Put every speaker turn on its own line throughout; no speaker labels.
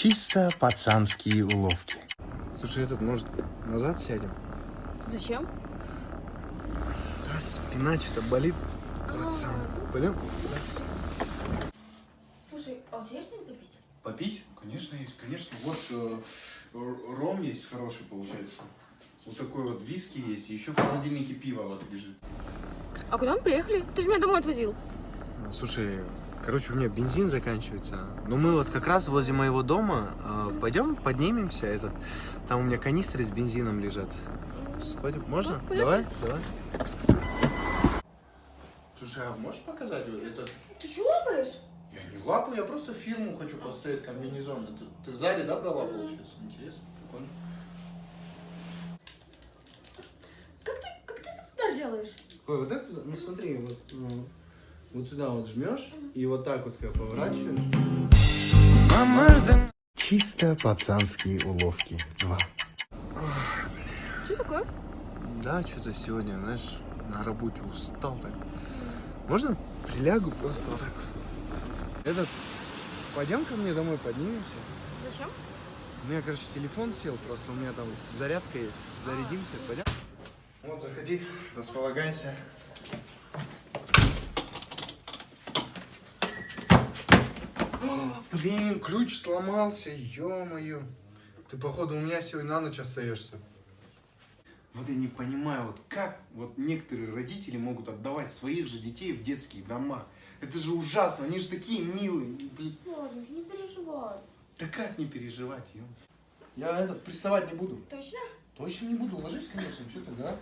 Чисто пацанские уловки.
Слушай, может, назад сядем?
Зачем?
Спина что-то болит. Пацан. Пойдем?
Слушай, а у тебя есть что-нибудь попить?
Попить? Конечно, есть. Конечно. Вот ром есть хороший, получается. Вот такой вот виски есть. Еще в холодильнике пиво вот лежит.
А куда мы приехали? Ты же меня домой отвозил.
Слушай, короче, у меня бензин заканчивается. Но мы вот как раз возле моего дома. Пойдем поднимемся. Там у меня канистры с бензином лежат. Сходим? Можно?
Ну,
Давай. Слушай, а можешь показать вот это?
Ты чего лапаешь?
Я не лапу, я просто фирму хочу поставить комбинезон. Ты в зале, да, брала, получается? Интересно, прикольно.
Как ты этот удар делаешь?
Ой, вот это, ну смотри, вот сюда вот жмешь и вот так вот как поворачиваешь.
Чисто пацанские уловки 2.
Что такое?
Да, что-то сегодня, знаешь, на работе устал так. Можно прилягу просто вот так вот? Пойдем ко мне домой, поднимемся.
Зачем?
У меня, короче, телефон сел, просто у меня там зарядка есть. Зарядимся, пойдем? Вот, заходи, располагайся. Блин, ключ сломался, ё-моё. Ты, походу, у меня сегодня на ночь остаешься. Вот я не понимаю, вот как вот некоторые родители могут отдавать своих же детей в детские дома. Это же ужасно, они же такие милые. Блин.
Ладно, не переживай.
Да как не переживать, ё? Я приставать не буду.
Точно?
Точно не буду, ложись, конечно, что ты, да?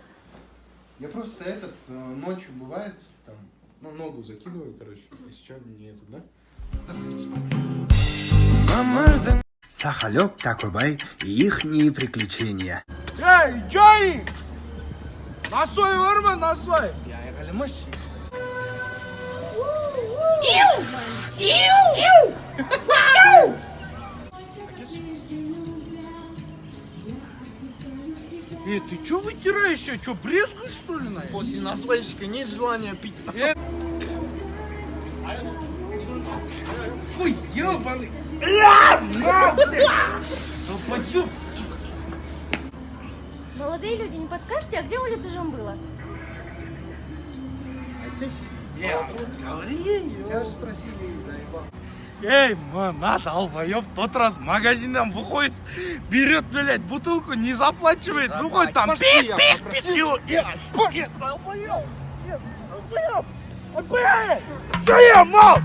Я просто ночью бывает, там, ну, ногу закидываю, короче, если что, не это, да?
Сахалек, Такобай и ихние приключения.
Эй, Джой! Насой варма, насой!
Я галимаш.
Эй, ты чё вытираешь? Чё, брезгуешь, что ли, на?
После насвальщика нет желания пить.
Фу, ёбаный! Долбоёб!
Молодые люди, не подскажете, а где улица Жамбыла?
Тебя же спросили, заебал.
Эй, мана, долбоёб, в тот раз в магазином выходит, берет, блядь, бутылку, не заплачивает, выходит там, пиу-пиу-пиу. Долбоёб! Долбоёб! Что я, мал?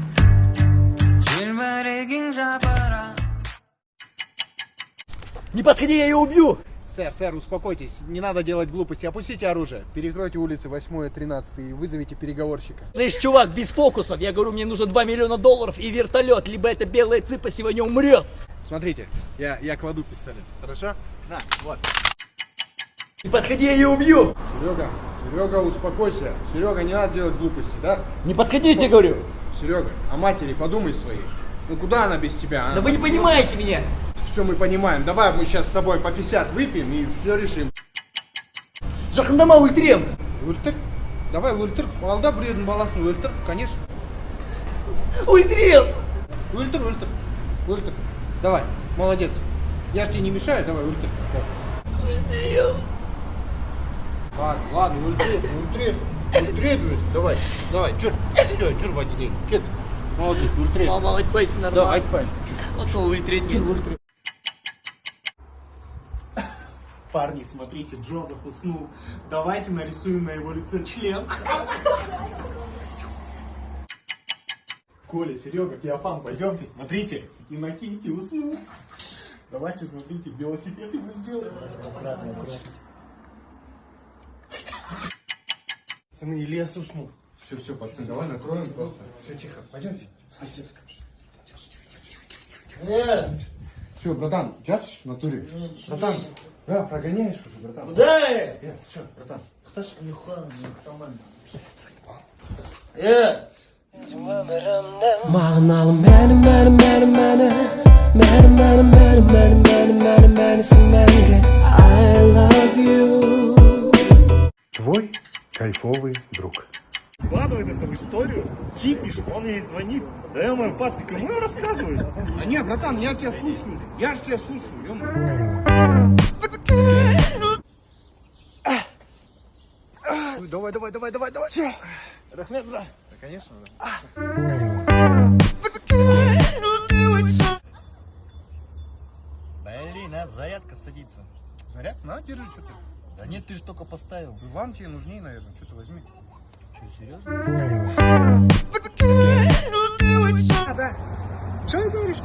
Не подходи, я ее убью!
Сэр, успокойтесь, не надо делать глупости, опустите оружие. Перекройте улицы 8 и 13 и вызовите переговорщика.
Слышь, чувак, без фокусов, я говорю, мне нужно $2 миллиона и вертолет, либо эта белая цыпа сегодня умрет.
Смотрите, я кладу пистолет, хорошо? На, вот.
Не подходи, я ее убью!
Серега, успокойся. Серега, не надо делать глупости, да?
Не подходите, говорю!
Серега, о матери подумай своей. Ну куда она без тебя, а?
Да вы не понимаете меня!
Все мы понимаем. Давай мы сейчас с тобой по 50 выпьем и все решим.
Жақындама өлтірем!
Өлтір? Давай өлтір. Алда біреудің баласын өлтір, конечно.
Өлтірем!
Өлтір. Давай, молодец. Я же тебе не мешаю, давай өлтір.
Өлтірем!
Ладно, өлтіресің. Давай, жүр. Все, жүр в отделение. Кет. Молодец, өлтіресің.
Мама, айтпайсың
Да,
нормально.
айтпаймын.
Ото өлтіреді.
Өлтір.
Парни, смотрите, Джозеф уснул. Давайте нарисуем на его лице член. Коля, Серега, Феофан, пойдемте, смотрите. И накиньте, уснул. Давайте, смотрите, велосипед ему сделаем. Аккуратно. Пацаны, Ильяс уснул.
Все, пацаны, давай накроем просто. Все, тихо, пойдемте. Все, братан, держишь в натуре? Братан, да, прогоняешь уже, братан.
Куда?
Все, братан.
Мағыналы мәні I love you.
Твой кайфовый друг.
Вкладывает это в историю, кипиш, Он ей звонит. Да я мой пацик ему рассказывает.
А не, братан, я тебя слушаю. Я же тебя слушаю, Давай.
Рахмет, брат.
Да, конечно,
Блин, а зарядка садится.
Заряд? На, держи, что ты.
Да нет, ты же только поставил.
Ван тебе нужнее, наверное. Что-то возьми.
Что, серьезно?
Да. Что ты говоришь?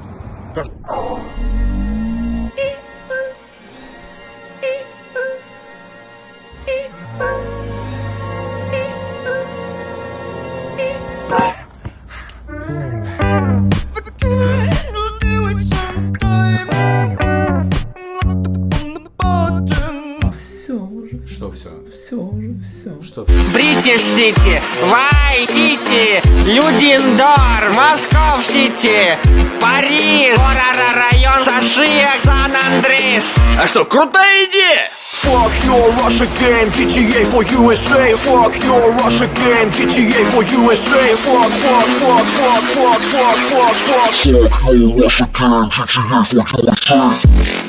Все уже,
Что все?
все уже, все.
Что?
Бритиш-Сити, Вай-Сити, Людиндор, Москов-Сити, Париж, Орара-район, Сашия, Сан-Андрес.
А что, крутая идея?
Fuck your Russia game, GTA for USA. Fuck your Russia game, GTA for USA. Fuck your Russia game, GTA for USA.